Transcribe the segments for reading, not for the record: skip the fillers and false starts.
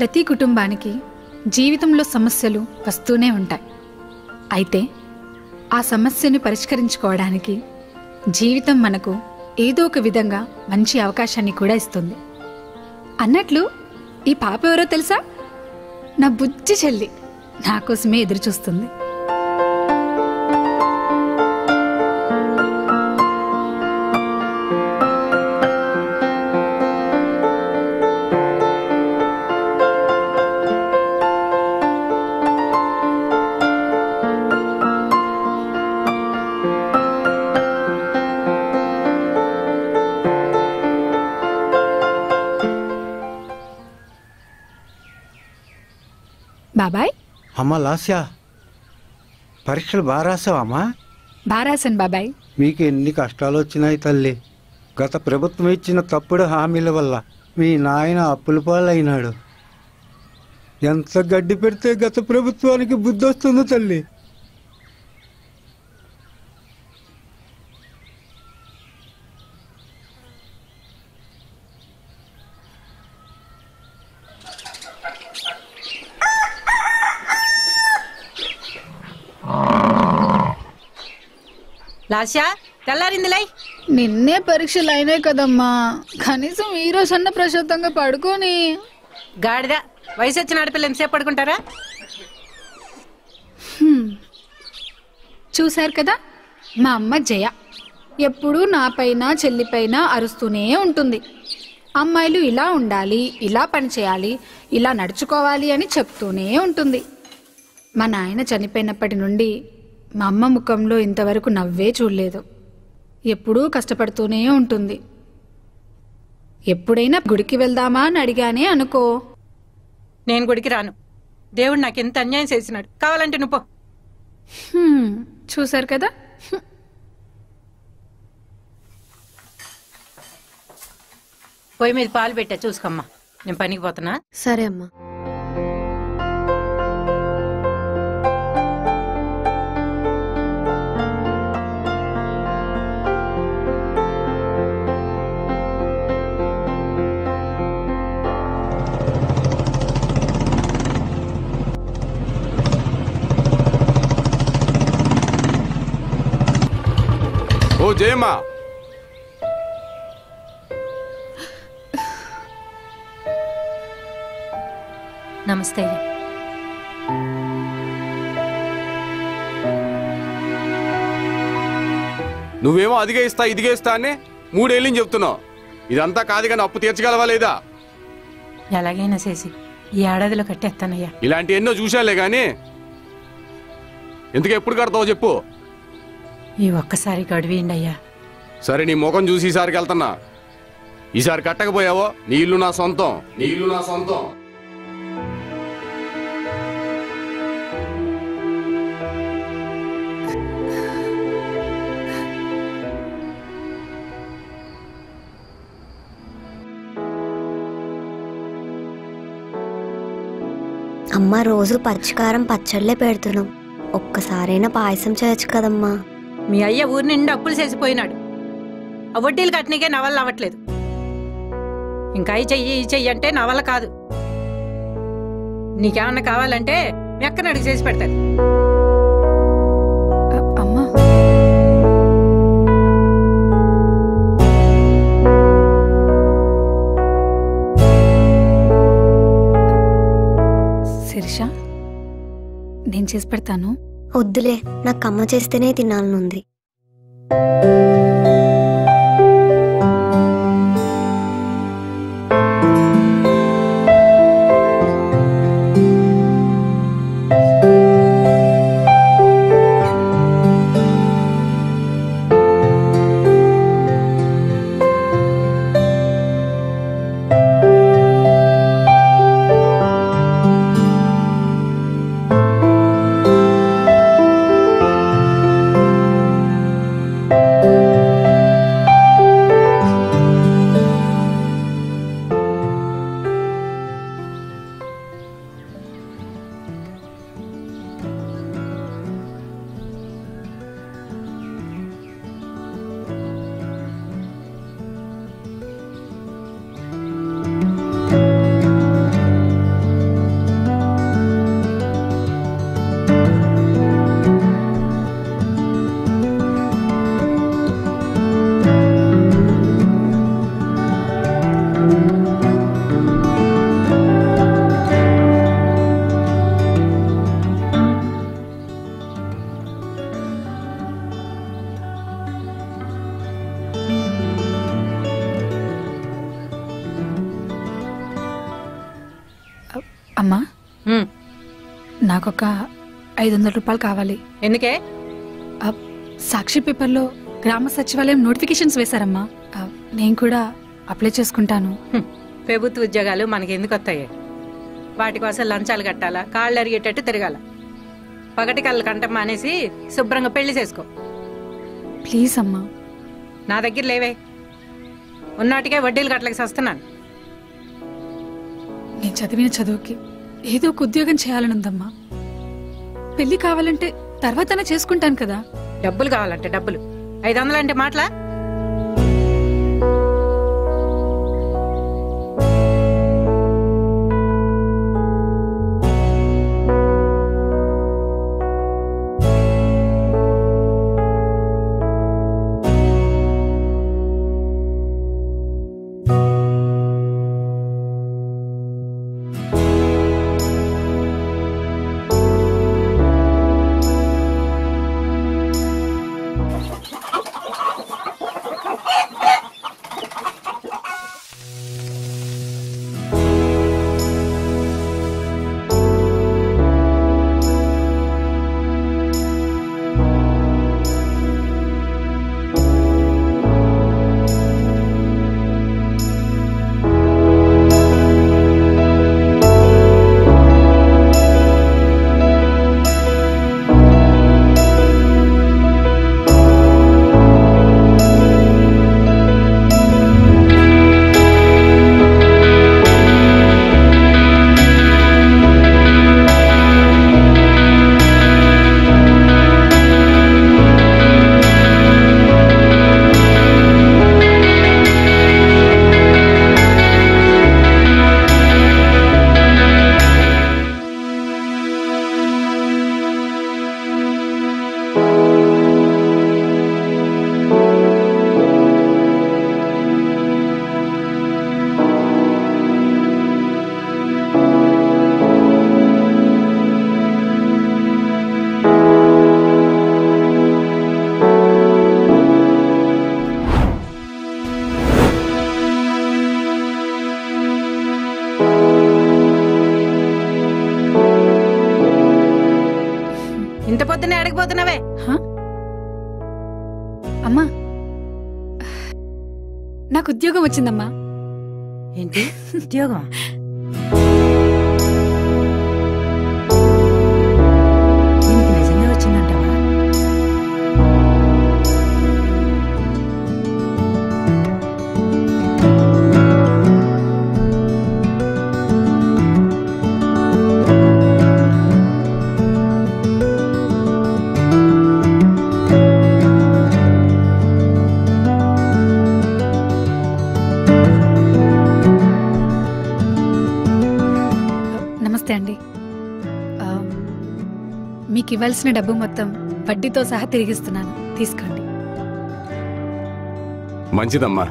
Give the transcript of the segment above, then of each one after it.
ప్రతి కుటుంబానికి జీవితంలో సమస్యలు వస్తూనే ఉంటాయి. అయితే ఆ సమస్యని పరిష్కరించుకోవడానికి జీవితం మనకు ఏదో ఒక విధంగా మంచి అవకాశాన్ని కూడా ఇస్తుంది. అన్నట్లు ఈ పాప ఎవరో తెలుసా? నా బుజ్జి చెల్లి నా కోసమే ఎదురు చూస్తుంది. బాబాయ్. అమ్మా లాస్యా, పరీక్షలు బాగా రాసావమ్మా? బాగా రాశాను బాబాయ్. మీకు ఎన్ని కష్టాలు వచ్చినాయి తల్లి. గత ప్రభుత్వం ఇచ్చిన తప్పుడు హామీల వల్ల మీ నాయన అప్పుల పాలైనాడు. ఎంత గడ్డి పెడితే గత ప్రభుత్వానికి బుద్ధి వస్తుందో తల్లి. లాస్యా, తెల్లారిందిలై. నిన్నే పరీక్షలు అయినాయి కదమ్మా, కనీసం ఈ రోజన్నా ప్రశాంతంగా పడుకొని. గాడిద, వయసు వచ్చిన ఆడపిల్ల ఎంతసేపు పడుకుంటారా? చూశారు కదా, మా అమ్మ జయ ఎప్పుడూ నాపైన చెల్లిపైన అరుస్తూనే ఉంటుంది. అమ్మాయిలు ఇలా ఉండాలి, ఇలా పని చేయాలి, ఇలా నడుచుకోవాలి అని చెప్తూనే ఉంటుంది. మా నాయన చనిపోయినప్పటి నుండి మా అమ్మ ముఖంలో ఇంతవరకు నవ్వే చూడలేదు. ఎప్పుడూ కష్టపడుతూనే ఉంటుంది. ఎప్పుడైనా గుడికి వెళ్దామా అని అడిగానే అనుకో. నేను గుడికి రాను. దేవుడు నాకెంత అన్యాయం చేసినాడు. కావాలంటే నువ్వు. చూశారు కదా. పొయ్యి మీద పాలు పెట్టా, చూసుకోమ్మా. నేను పనికి పోతున్నా. సరే అమ్మా. ఓ జయమ్మా, నమస్తే. నువ్వేమో అదిగే ఇస్తా ఇదిగే ఇస్తా అని 3 ఏళ్ళని చెప్తున్నావు. ఇదంతా కాదు కానీ అప్పు తీర్చగలవా లేదా? ఎలాగైనా చేసి ఈ ఏడాదిలో కట్టేస్తానయ్యా. ఇలాంటి ఎన్నో చూశాలే గాని ఎందుకు ఎప్పుడు కడతావో చెప్పు. ఈ ఒక్కసారి గడువేయండి అయ్యా. సరే, నీ ముఖం చూసి ఈసారికి వెళ్తున్నా. ఈసారి కట్టకపోయావో నీ ఇల్లు నా సొంతం, నీ ఇల్లు నా సొంతం. అమ్మ రోజు పచ్చికారం పచ్చళ్ళే పెడుతున్నాం. ఒక్కసారైనా పాయసం చేయొచ్చు కదమ్మా. మీ అయ్య ఊరి నిండి అప్పులు చేసిపోయినాడు. ఆ వడ్డీలు కట్టనీకే నా వల్ల అవ్వట్లేదు. ఇంకా ఈ చెయ్యి అంటే నా వల్ల కాదు. నీకేమన్నా కావాలంటే మీ అక్కని అడిగి చేసి పెడతాను. అమ్మా, శిరీష, నేను చేసి పెడతాను. వద్దులే, నాకు అమ్మ చేస్తేనే తినాలనుంది. అమ్మా ఉమ్, నాకొక 500 రూపాయలు కావాలి. ఎందుకే? సాక్షి పేపర్లో గ్రామ సచివాలయం నోటిఫికేషన్స్ వేశారమ్మా. నేను కూడా అప్లై చేసుకుంటాను. ప్రభుత్వ ఉద్యోగాలు మనకి ఎందుకు వస్తాయి? వాటి కోసం లంచాలు కట్టాలా, కాళ్ళు అరిగేటట్టు తిరగాల. పగటి కళ్ళు కంట మానేసి శుభ్రంగా పెళ్లి చేసుకో. ప్లీజ్ అమ్మా. నా దగ్గర లేవే, ఉన్నటికే వడ్డీలు కట్టలేక వస్తున్నాను. నేను చదివిన చదువుకి ఏదో ఒక ఉద్యోగం చేయాలనుందమ్మా. పెళ్లి కావాలంటే తర్వాతనే చేసుకుంటాను కదా. డబ్బులు కావాలంటే డబ్బులు, 500 అంటే మాటలా? ఇంత పొద్దునే అడగబోతున్నావే? అమ్మా, నాకు ఉద్యోగం వచ్చిందమ్మా. ఏంటి ఉద్యోగం? దీనికి నిజంగా వచ్చిందంటావా? నమస్తే అండి. మీకు ఇవ్వాల్సిన డబ్బు మొత్తం వడ్డీతో సహా తిరిగిస్తున్నాను, తీసుకోండి. మంచిదమ్మా.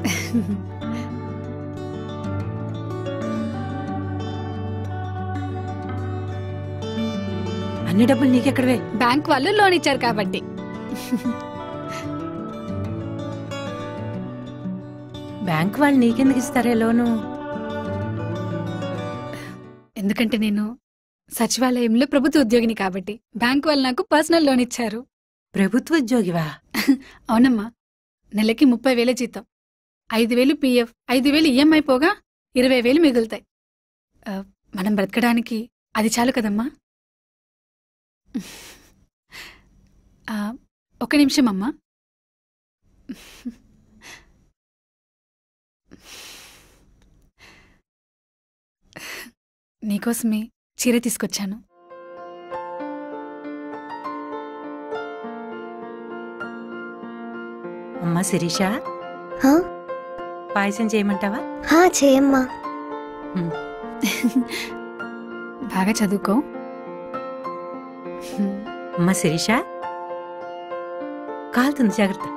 అన్ని డబ్బులు నీకెక్కడవే? బ్యాంక్ వాళ్ళు లోన్ ఇచ్చారు కాబట్టి. బ్యాంక్ వాళ్ళు నీకెందుకు ఇస్తారే లోను? ఎందుకంటే నేను సచివాలయంలో ప్రభుత్వ ఉద్యోగిని కాబట్టి బ్యాంక్ వాళ్ళు నాకు పర్సనల్ లోన్ ఇచ్చారు. ప్రభుత్వ ఉద్యోగివా? అవునమ్మా. నెలకి 30,000 జీతం, 5,000 పిఎఫ్, 5,000 ఈఎంఐ పోగా 20,000 మిగులుతాయి. మనం బ్రతకడానికి అది చాలు కదమ్మా. ఒక్క నిమిషం అమ్మా. నీకోసమే చీర తీసుకొచ్చాను. అమ్మా శిరీష, హా? పాయసం చేయమంటావా? చేయమ్మా. బాగా చదువుకో. అమ్మా శిరీష, కాలుతుంది, జాగ్రత్త.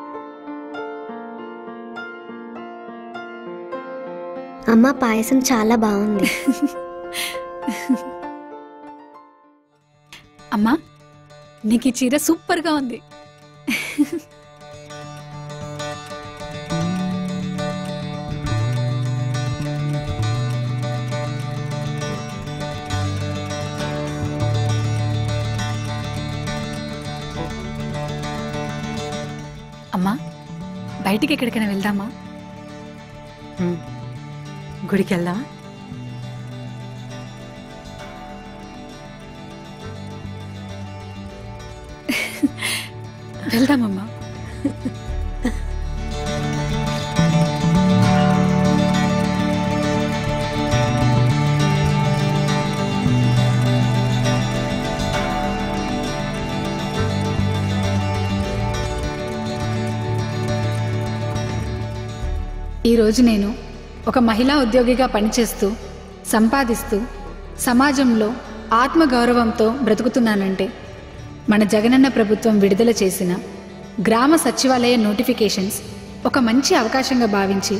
అమ్మ, పాయసం చాలా బాగుంది. అమ్మా, నీకు ఈ చీర సూపర్గా ఉంది. బయటికి ఎక్కడికైనా వెళ్దామా? గుడికి వెళ్దామా? వెళ్దామమ్మా. ఈరోజు నేను ఒక మహిళా ఉద్యోగిగా పనిచేస్తూ సంపాదిస్తూ సమాజంలో ఆత్మగౌరవంతో బ్రతుకుతున్నానంటే మన జగనన్న ప్రభుత్వం విడుదల చేసిన గ్రామ సచివాలయ నోటిఫికేషన్స్ ఒక మంచి అవకాశంగా భావించి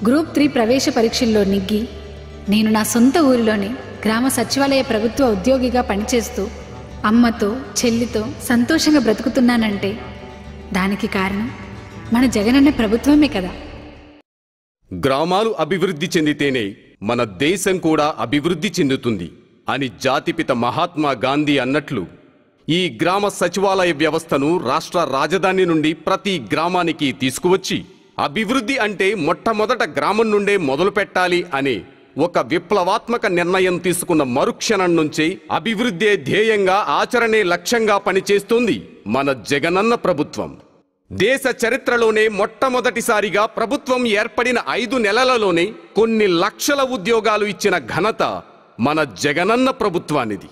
గ్రూప్ 3 ప్రవేశ పరీక్షల్లో నెగ్గి నేను నా సొంత ఊరిలోనే గ్రామ సచివాలయ ప్రభుత్వ ఉద్యోగిగా పనిచేస్తూ అమ్మతో చెల్లితో సంతోషంగా బ్రతుకుతున్నానంటే దానికి కారణం మన జగనన్న ప్రభుత్వమే కదా. గ్రామాలు అభివృద్ధి చెందితేనే మన దేశం కూడా అభివృద్ధి చెందుతుంది అని జాతిపిత మహాత్మా గాంధీ అన్నట్లు ఈ గ్రామ సచివాలయ వ్యవస్థను రాష్ట్ర రాజధాని నుండి ప్రతి గ్రామానికి తీసుకువచ్చి అభివృద్ధి అంటే మొట్టమొదట గ్రామం నుండే మొదలు పెట్టాలి అనే ఒక విప్లవాత్మక నిర్ణయం తీసుకున్న మరుక్షణం నుంచే అభివృద్ధే ధ్యేయంగా ఆచరణే లక్ష్యంగా పనిచేస్తుంది మన జగనన్న ప్రభుత్వం. దేశ చరిత్రలోనే మొట్టమొదటిసారిగా ప్రభుత్వం ఏర్పడిన 5 నెలలలోనే కొన్ని లక్షల ఉద్యోగాలు ఇచ్చిన ఘనత మన జగనన్న ప్రభుత్వానిది.